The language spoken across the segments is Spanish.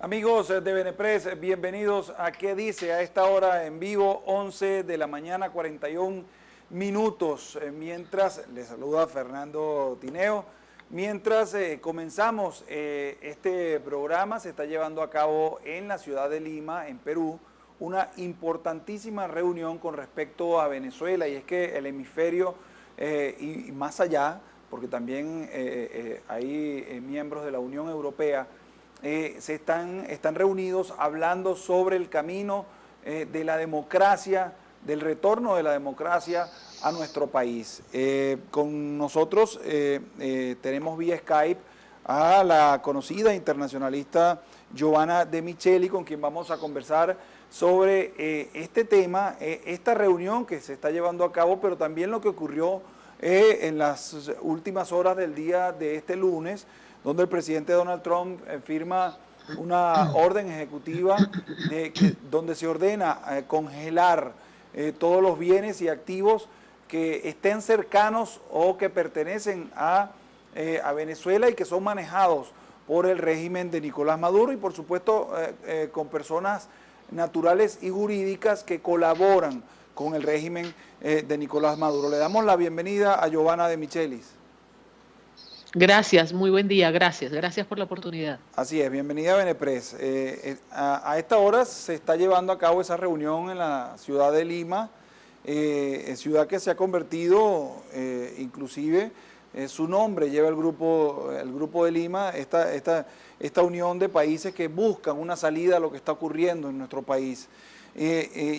Amigos de Benepress, bienvenidos a ¿Qué dice? A esta hora en vivo, 11 de la mañana, 41 minutos. Mientras, les saluda Fernando Tineo. Mientras comenzamos este programa, se está llevando a cabo en la ciudad de Lima, en Perú, una importantísima reunión con respecto a Venezuela, y es que el hemisferio y más allá, porque también hay miembros de la Unión Europea, están reunidos hablando sobre el camino de la democracia, del retorno de la democracia a nuestro país. Con nosotros tenemos vía Skype a la conocida internacionalista Giovanna De Micheli, con quien vamos a conversar sobre este tema, esta reunión que se está llevando a cabo, pero también lo que ocurrió en las últimas horas del día de este lunes, donde el presidente Donald Trump firma una orden ejecutiva donde se ordena congelar todos los bienes y activos que estén cercanos o que pertenecen a Venezuela y que son manejados por el régimen de Nicolás Maduro y por supuesto con personas naturales y jurídicas que colaboran con el régimen de Nicolás Maduro. Le damos la bienvenida a Giovanna De Michelis. Gracias, muy buen día, gracias por la oportunidad. Así es, bienvenida a Benepress. A esta hora se está llevando a cabo esa reunión en la ciudad de Lima, ciudad que se ha convertido, inclusive su nombre lleva el grupo de Lima, esta unión de países que buscan una salida a lo que está ocurriendo en nuestro país.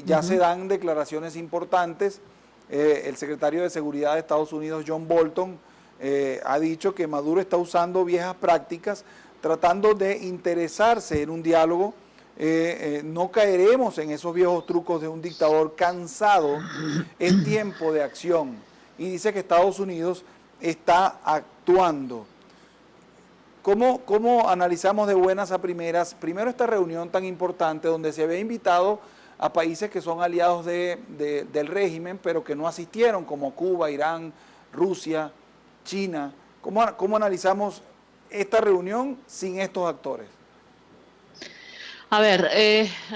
Ya se dan declaraciones importantes. El secretario de Seguridad de Estados Unidos, John Bolton, ha dicho que Maduro está usando viejas prácticas, tratando de interesarse en un diálogo. No caeremos en esos viejos trucos de un dictador cansado. Es tiempo de acción. Y dice que Estados Unidos está actuando. ¿Cómo analizamos de buenas a primeras? Primero, esta reunión tan importante donde se había invitado a países que son aliados del régimen, pero que no asistieron, como Cuba, Irán, Rusia, China. ¿Cómo analizamos esta reunión sin estos actores? A ver,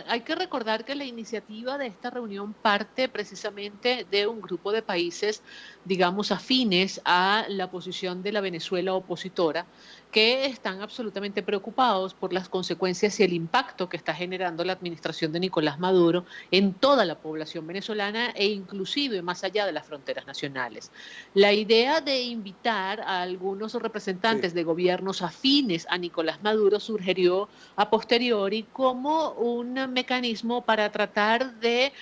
hay que recordar que la iniciativa de esta reunión parte precisamente de un grupo de países, digamos, afines a la posición de la Venezuela opositora, que están absolutamente preocupados por las consecuencias y el impacto que está generando la administración de Nicolás Maduro en toda la población venezolana e inclusive más allá de las fronteras nacionales. La idea de invitar a algunos representantes de gobiernos afines a Nicolás Maduro surgió a posteriori como un mecanismo para tratar de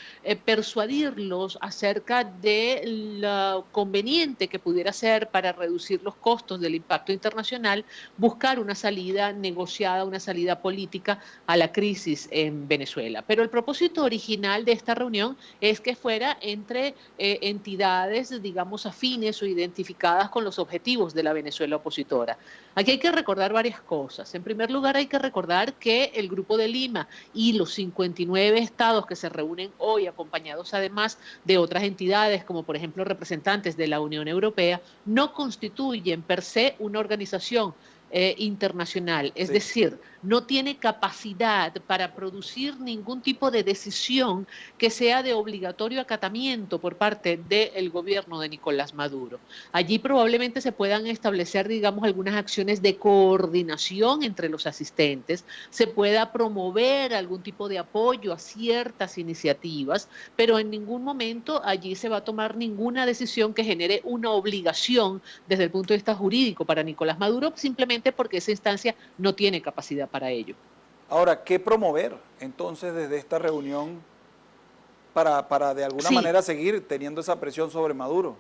persuadirlos acerca de lo conveniente que pudiera ser para reducir los costos del impacto internacional, buscar una salida negociada, una salida política a la crisis en Venezuela. Pero el propósito original de esta reunión es que fuera entre entidades, digamos, afines o identificadas con los objetivos de la Venezuela opositora. Aquí hay que recordar varias cosas. En primer lugar, hay que recordar que el Grupo de Lima y los 59 estados que se reúnen hoy, acompañados además de otras entidades, como por ejemplo representantes de la Unión Europea, no constituyen per se una organización internacional, es decir, no tiene capacidad para producir ningún tipo de decisión que sea de obligatorio acatamiento por parte del gobierno de Nicolás Maduro. Allí probablemente se puedan establecer, digamos, algunas acciones de coordinación entre los asistentes, se pueda promover algún tipo de apoyo a ciertas iniciativas, pero en ningún momento allí se va a tomar ninguna decisión que genere una obligación desde el punto de vista jurídico para Nicolás Maduro, simplemente porque esa instancia no tiene capacidad para ello. Ahora, ¿qué promover entonces desde esta reunión para de alguna manera seguir teniendo esa presión sobre Maduro?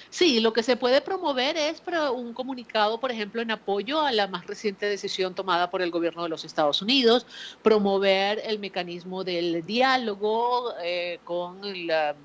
Sí, lo que se puede promover es un comunicado, por ejemplo, en apoyo a la más reciente decisión tomada por el gobierno de los Estados Unidos, promover el mecanismo del diálogo con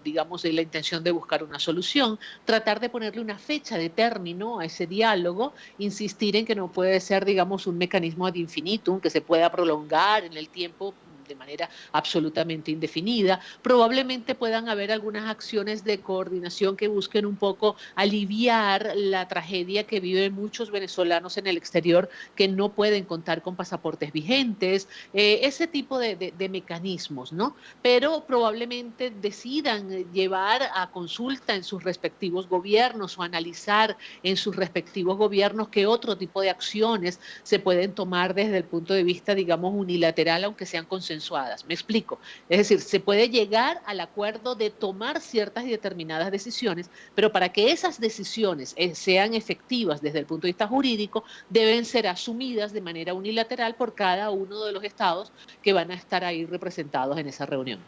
digamos, la intención de buscar una solución, tratar de ponerle una fecha de término a ese diálogo, insistir en que no puede ser, digamos, un mecanismo ad infinitum, que se pueda prolongar en el tiempo de manera absolutamente indefinida. Probablemente puedan haber algunas acciones de coordinación que busquen un poco aliviar la tragedia que viven muchos venezolanos en el exterior que no pueden contar con pasaportes vigentes, ese tipo de mecanismos, ¿no? Pero probablemente decidan llevar a consulta en sus respectivos gobiernos o analizar en sus respectivos gobiernos qué otro tipo de acciones se pueden tomar desde el punto de vista, digamos, unilateral, aunque sean consensuadas. Me explico. Es decir, se puede llegar al acuerdo de tomar ciertas y determinadas decisiones, pero para que esas decisiones sean efectivas desde el punto de vista jurídico, deben ser asumidas de manera unilateral por cada uno de los estados que van a estar ahí representados en esa reunión.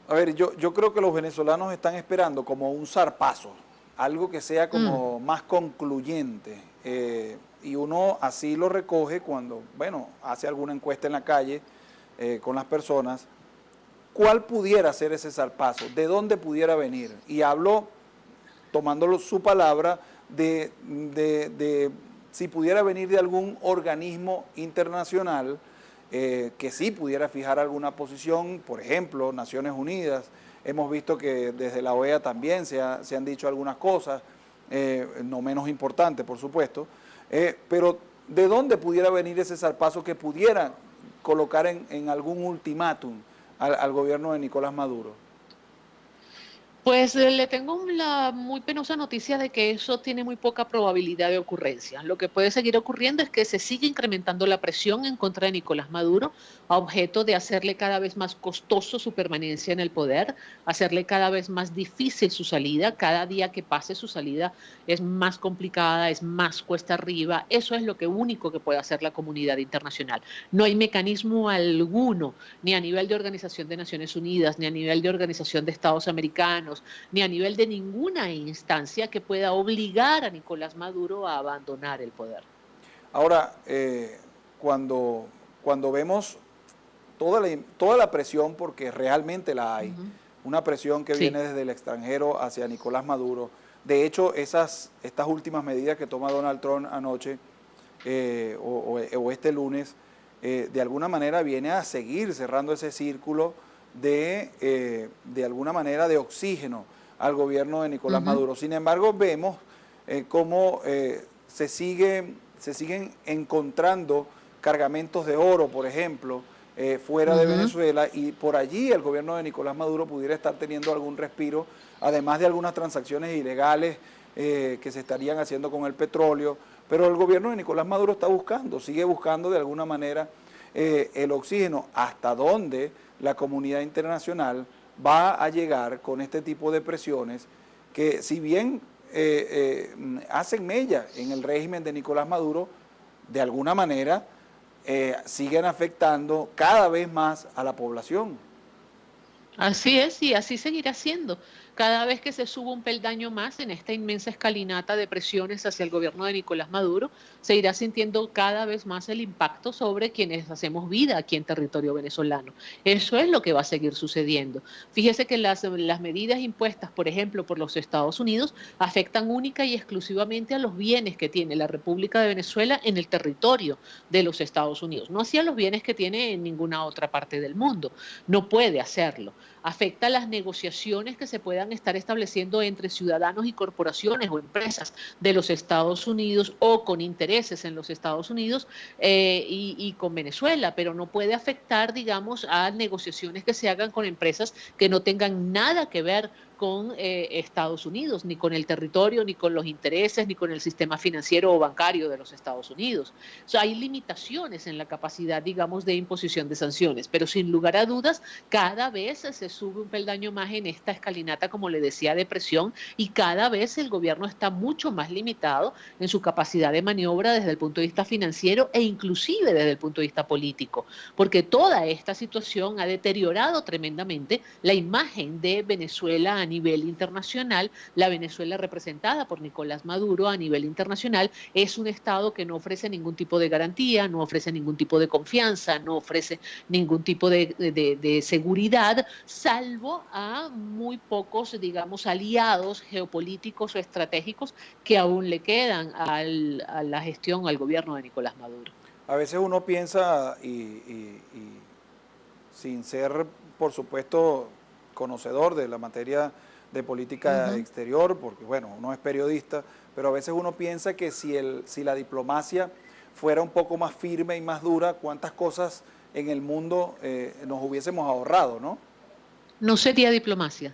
A ver, yo creo que los venezolanos están esperando como un zarpazo, algo que sea Mm. como más concluyente. Y uno así lo recoge cuando, bueno, hace alguna encuesta en la calle con las personas. ¿Cuál pudiera ser ese zarpazo? ¿De dónde pudiera venir? Y hablo, tomándolo su palabra, de si pudiera venir de algún organismo internacional que sí pudiera fijar alguna posición, por ejemplo, Naciones Unidas. Hemos visto que desde la OEA también se han dicho algunas cosas, no menos importantes, por supuesto, pero ¿de dónde pudiera venir ese zarpazo que pudiera colocar en algún ultimátum al gobierno de Nicolás Maduro? Pues le tengo la muy penosa noticia de que eso tiene muy poca probabilidad de ocurrencia. Lo que puede seguir ocurriendo es que se sigue incrementando la presión en contra de Nicolás Maduro, a objeto de hacerle cada vez más costoso su permanencia en el poder, hacerle cada vez más difícil su salida. Cada día que pase su salida es más complicada, es más cuesta arriba. Eso es lo que único que puede hacer la comunidad internacional. No hay mecanismo alguno, ni a nivel de Organización de Naciones Unidas, ni a nivel de Organización de Estados Americanos, ni a nivel de ninguna instancia que pueda obligar a Nicolás Maduro a abandonar el poder. Ahora, cuando, cuando vemos toda la presión, porque realmente la hay, Ujú. una presión que Sí. viene desde el extranjero hacia Nicolás Maduro. De hecho, estas últimas medidas que toma Donald Trump anoche o este lunes, de alguna manera viene a seguir cerrando ese círculo de alguna manera, de oxígeno al gobierno de Nicolás Ujú. Maduro. Sin embargo, vemos cómo se siguen encontrando cargamentos de oro, por ejemplo, fuera de Ujú. Venezuela, y por allí el gobierno de Nicolás Maduro pudiera estar teniendo algún respiro, además de algunas transacciones ilegales que se estarían haciendo con el petróleo, pero el gobierno de Nicolás Maduro sigue buscando de alguna manera el oxígeno. ¿Hasta dónde la comunidad internacional va a llegar con este tipo de presiones que, si bien hacen mella en el régimen de Nicolás Maduro, de alguna manera siguen afectando cada vez más a la población? Así es, y así seguirá siendo. Cada vez que se suba un peldaño más en esta inmensa escalinata de presiones hacia el gobierno de Nicolás Maduro, se irá sintiendo cada vez más el impacto sobre quienes hacemos vida aquí en territorio venezolano. Eso es lo que va a seguir sucediendo. Fíjese que las medidas impuestas, por ejemplo, por los Estados Unidos, afectan única y exclusivamente a los bienes que tiene la República de Venezuela en el territorio de los Estados Unidos, no hacia los bienes que tiene en ninguna otra parte del mundo. No puede hacerlo. Afecta las negociaciones que se puedan estar estableciendo entre ciudadanos y corporaciones o empresas de los Estados Unidos o con intereses en los Estados Unidos y con Venezuela, pero no puede afectar, digamos, a negociaciones que se hagan con empresas que no tengan nada que ver con Estados Unidos, ni con el territorio, ni con los intereses, ni con el sistema financiero o bancario de los Estados Unidos. O sea, hay limitaciones en la capacidad, digamos, de imposición de sanciones, pero sin lugar a dudas, cada vez se sube un peldaño más en esta escalinata, como le decía, de presión, y cada vez el gobierno está mucho más limitado en su capacidad de maniobra desde el punto de vista financiero e inclusive desde el punto de vista político, porque toda esta situación ha deteriorado tremendamente la imagen de Venezuela a nivel internacional. La Venezuela representada por Nicolás Maduro a nivel internacional es un Estado que no ofrece ningún tipo de garantía, no ofrece ningún tipo de confianza, no ofrece ningún tipo de seguridad, salvo a muy pocos, digamos, aliados geopolíticos o estratégicos que aún le quedan a la gestión, al gobierno de Nicolás Maduro. A veces uno piensa y sin ser, por supuesto, conocedor de la materia de política exterior, porque bueno, uno es periodista, pero a veces uno piensa que si la diplomacia fuera un poco más firme y más dura, cuántas cosas en el mundo nos hubiésemos ahorrado, ¿no? No sería diplomacia.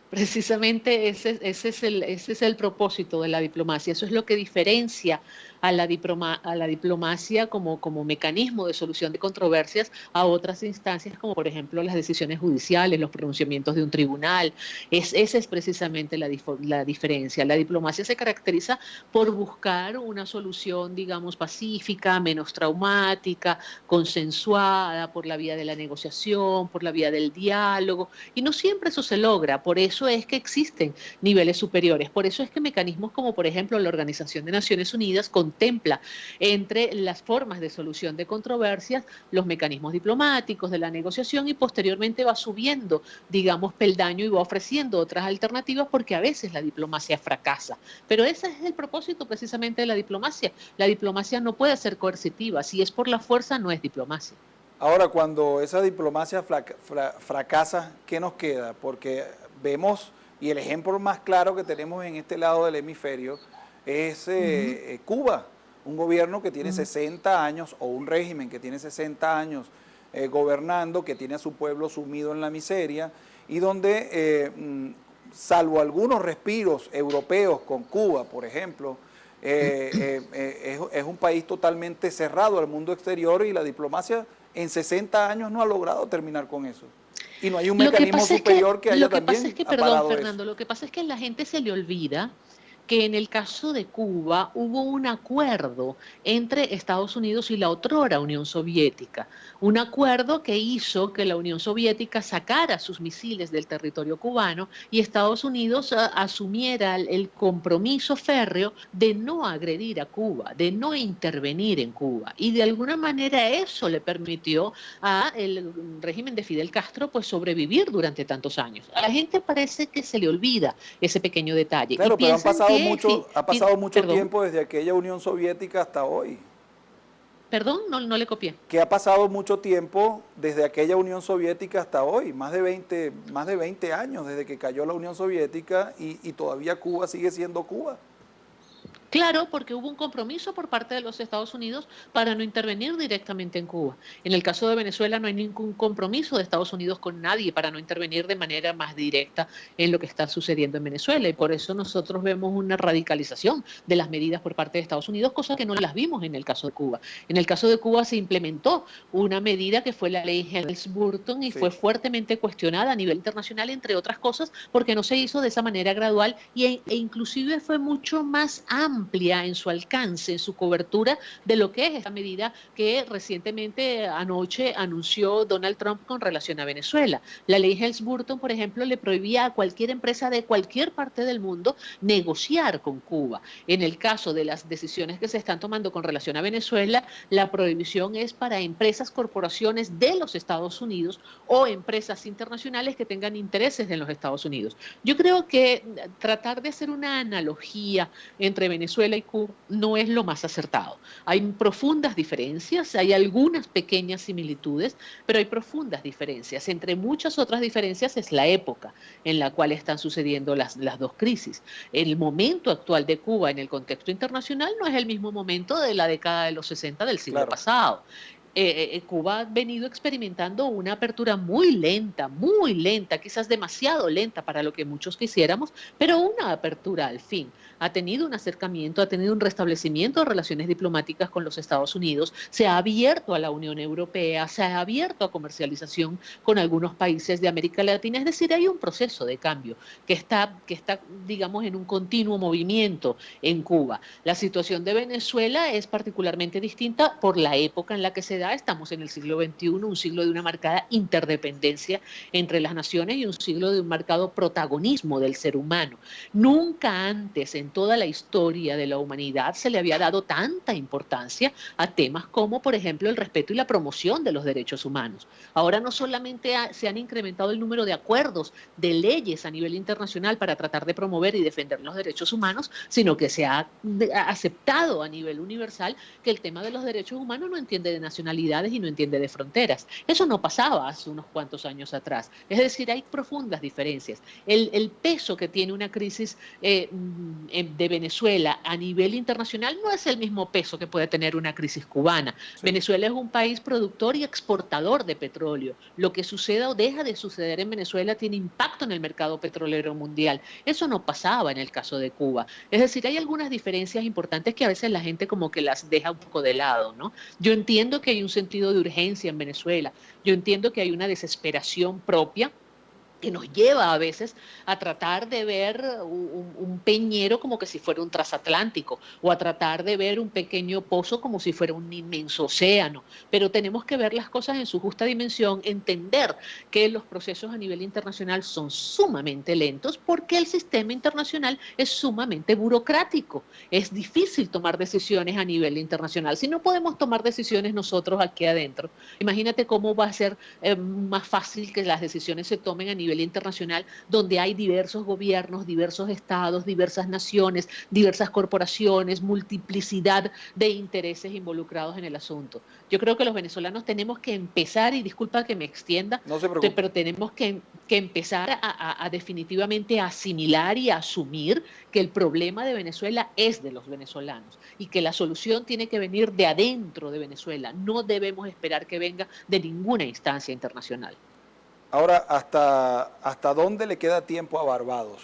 Precisamente ese es el propósito de la diplomacia. Eso es lo que diferencia a la diplomacia como mecanismo de solución de controversias a otras instancias, como por ejemplo las decisiones judiciales, los pronunciamientos de un tribunal. Esa es precisamente la diferencia. La diplomacia se caracteriza por buscar una solución, digamos, pacífica, menos traumática, consensuada, por la vía de la negociación, por la vía del diálogo, y no siempre eso se logra. Por eso es que existen niveles superiores. Por eso es que mecanismos como, por ejemplo, la Organización de Naciones Unidas contempla entre las formas de solución de controversias los mecanismos diplomáticos de la negociación, y posteriormente va subiendo, digamos, peldaño, y va ofreciendo otras alternativas, porque a veces la diplomacia fracasa. Pero ese es el propósito precisamente de la diplomacia. La diplomacia no puede ser coercitiva. Si es por la fuerza, no es diplomacia. Ahora, cuando esa diplomacia fracasa, ¿qué nos queda? Porque vemos, y el ejemplo más claro que tenemos en este lado del hemisferio es Cuba, un gobierno que tiene 60 años, o un régimen que tiene 60 años gobernando, que tiene a su pueblo sumido en la miseria, y donde, salvo algunos respiros europeos con Cuba, por ejemplo, es un país totalmente cerrado al mundo exterior, y la diplomacia en 60 años no ha logrado terminar con eso. Y no hay un mecanismo superior que haya también perdón, Fernando, lo que pasa es que a la gente se le olvida que en el caso de Cuba hubo un acuerdo entre Estados Unidos y la otrora Unión Soviética, un acuerdo que hizo que la Unión Soviética sacara sus misiles del territorio cubano y Estados Unidos asumiera el compromiso férreo de no agredir a Cuba, de no intervenir en Cuba, y de alguna manera eso le permitió al régimen de Fidel Castro pues sobrevivir durante tantos años. A la gente parece que se le olvida ese pequeño detalle. Claro, y pero ha pasado mucho perdón, tiempo desde aquella Unión Soviética hasta hoy. Perdón, no le copié. Que ha pasado mucho tiempo desde aquella Unión Soviética hasta hoy, más de 20 años desde que cayó la Unión Soviética, y todavía Cuba sigue siendo Cuba. Claro, porque hubo un compromiso por parte de los Estados Unidos para no intervenir directamente en Cuba. En el caso de Venezuela no hay ningún compromiso de Estados Unidos con nadie para no intervenir de manera más directa en lo que está sucediendo en Venezuela, y por eso nosotros vemos una radicalización de las medidas por parte de Estados Unidos, cosa que no las vimos en el caso de Cuba. En el caso de Cuba se implementó una medida que fue la ley Helms-Burton, y fue fuertemente cuestionada a nivel internacional, entre otras cosas, porque no se hizo de esa manera gradual, e inclusive fue mucho más amplia en su alcance, en su cobertura de lo que es esta medida que recientemente anoche anunció Donald Trump con relación a Venezuela. La ley Helms-Burton, por ejemplo, le prohibía a cualquier empresa de cualquier parte del mundo negociar con Cuba. En el caso de las decisiones que se están tomando con relación a Venezuela, la prohibición es para empresas, corporaciones de los Estados Unidos o empresas internacionales que tengan intereses en los Estados Unidos. Yo creo que tratar de hacer una analogía entre Venezuela y Cuba no es lo más acertado. Hay profundas diferencias, hay algunas pequeñas similitudes, pero hay profundas diferencias. Entre muchas otras diferencias es la época en la cual están sucediendo las dos crisis. El momento actual de Cuba en el contexto internacional no es el mismo momento de la década de los 60 del siglo pasado. Cuba ha venido experimentando una apertura muy lenta, quizás demasiado lenta para lo que muchos quisiéramos, pero una apertura al fin. Ha tenido un acercamiento, ha tenido un restablecimiento de relaciones diplomáticas con los Estados Unidos, se ha abierto a la Unión Europea, se ha abierto a comercialización con algunos países de América Latina. Es decir, hay un proceso de cambio que está, digamos, en un continuo movimiento en Cuba. La situación de Venezuela es particularmente distinta por la época en la que se da. Estamos en el siglo XXI, un siglo de una marcada interdependencia entre las naciones y un siglo de un marcado protagonismo del ser humano. Nunca antes en toda la historia de la humanidad se le había dado tanta importancia a temas como, por ejemplo, el respeto y la promoción de los derechos humanos. Ahora no solamente se han incrementado el número de acuerdos, de leyes a nivel internacional para tratar de promover y defender los derechos humanos, sino que se ha aceptado a nivel universal que el tema de los derechos humanos no entiende de nacionalidad nacionalidades y no entiende de fronteras. Eso no pasaba hace unos cuantos años atrás. Es decir, hay profundas diferencias. El peso que tiene una crisis de Venezuela a nivel internacional no es el mismo peso que puede tener una crisis cubana. Sí. Venezuela es un país productor y exportador de petróleo. Lo que suceda o deja de suceder en Venezuela tiene impacto en el mercado petrolero mundial. Eso no pasaba en el caso de Cuba. Es decir, hay algunas diferencias importantes que a veces la gente como que las deja un poco de lado, ¿no? Yo entiendo que hay un sentido de urgencia en Venezuela. Yo entiendo que hay una desesperación propia que nos lleva a veces a tratar de ver un peñero como que si fuera un transatlántico, o a tratar de ver un pequeño pozo como si fuera un inmenso océano. Pero tenemos que ver las cosas en su justa dimensión, entender que los procesos a nivel internacional son sumamente lentos porque el sistema internacional es sumamente burocrático. Es difícil tomar decisiones a nivel internacional. Si no podemos tomar decisiones nosotros aquí adentro, imagínate cómo va a ser más fácil que las decisiones se tomen a nivel internacional, donde hay diversos gobiernos, diversos estados, diversas naciones, diversas corporaciones, multiplicidad de intereses involucrados en el asunto. Yo creo que los venezolanos tenemos que empezar, y disculpa que me extienda, no se preocupe, pero tenemos que empezar a definitivamente asimilar y a asumir que el problema de Venezuela es de los venezolanos y que la solución tiene que venir de adentro de Venezuela. No debemos esperar que venga de ninguna instancia internacional. Ahora, ¿hasta dónde le queda tiempo a Barbados?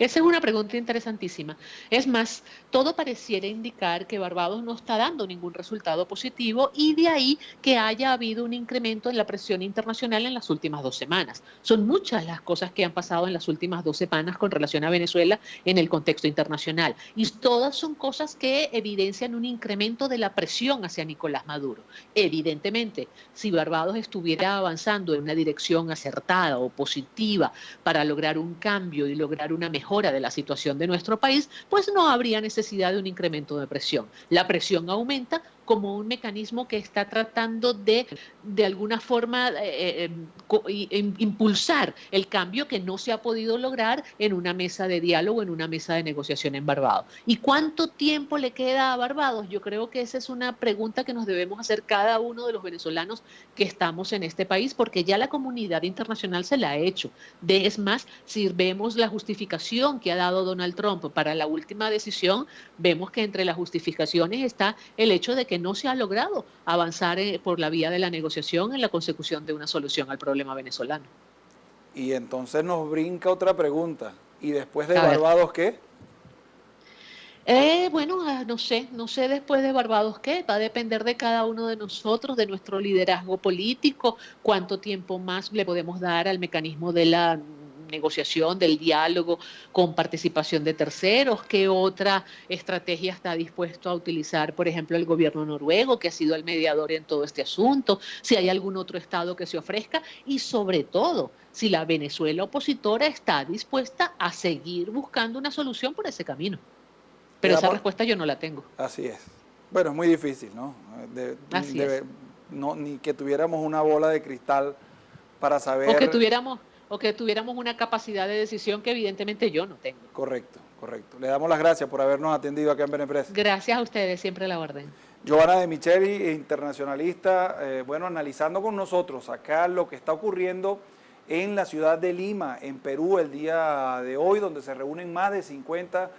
Esa es una pregunta interesantísima. Es más, todo pareciera indicar que Barbados no está dando ningún resultado positivo, y de ahí que haya habido un incremento en la presión internacional en las últimas 2 semanas. Son muchas las cosas que han pasado en las últimas 2 semanas con relación a Venezuela en el contexto internacional, y todas son cosas que evidencian un incremento de la presión hacia Nicolás Maduro. Evidentemente, si Barbados estuviera avanzando en una dirección acertada o positiva para lograr un cambio y lograr una mejora de la situación de nuestro país, pues no habría necesidad de un incremento de presión. La presión aumenta como un mecanismo que está tratando de alguna forma impulsar el cambio que no se ha podido lograr en una mesa de diálogo, en una mesa de negociación en Barbados. ¿Y cuánto tiempo le queda a Barbados? Yo creo que esa es una pregunta que nos debemos hacer cada uno de los venezolanos que estamos en este país, porque ya la comunidad internacional se la ha hecho. Es más, si vemos la justificación que ha dado Donald Trump para la última decisión, vemos que entre las justificaciones está el hecho de que no se ha logrado avanzar por la vía de la negociación en la consecución de una solución al problema venezolano. Y entonces nos brinca otra pregunta. ¿Y después de Barbados qué? Bueno, no sé después de Barbados qué, va a depender de cada uno de nosotros, de nuestro liderazgo político, cuánto tiempo más le podemos dar al mecanismo de la negociación, del diálogo con participación de terceros, qué otra estrategia está dispuesto a utilizar, por ejemplo, el gobierno noruego, que ha sido el mediador en todo este asunto, si hay algún otro estado que se ofrezca, y sobre todo, si la Venezuela opositora está dispuesta a seguir buscando una solución por ese camino. Pero esa respuesta yo no la tengo. Así es. Bueno, es muy difícil, ¿no? Así es. No, ni que tuviéramos una bola de cristal para saber... O que tuviéramos una capacidad de decisión que evidentemente yo no tengo. Correcto, correcto. Le damos las gracias por habernos atendido acá en Benepress. Gracias a ustedes, siempre la orden. Giovanna De Micheli, internacionalista, analizando con nosotros acá lo que está ocurriendo en la ciudad de Lima, en Perú, el día de hoy, donde se reúnen más de 50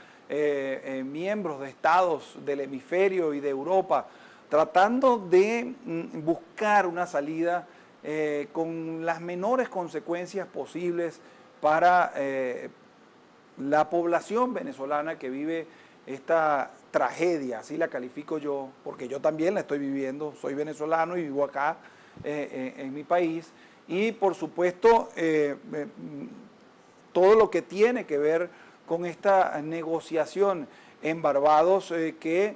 miembros de estados del hemisferio y de Europa, tratando de buscar una salida con las menores consecuencias posibles para la población venezolana que vive esta tragedia, así la califico yo, porque yo también la estoy viviendo, soy venezolano y vivo acá en mi país, y por supuesto todo lo que tiene que ver con esta negociación en Barbados que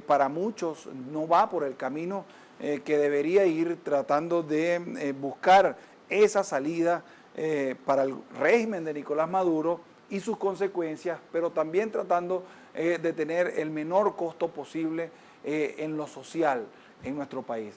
para muchos no va por el camino que debería ir, tratando de buscar esa salida para el régimen de Nicolás Maduro y sus consecuencias, pero también tratando de tener el menor costo posible en lo social en nuestro país.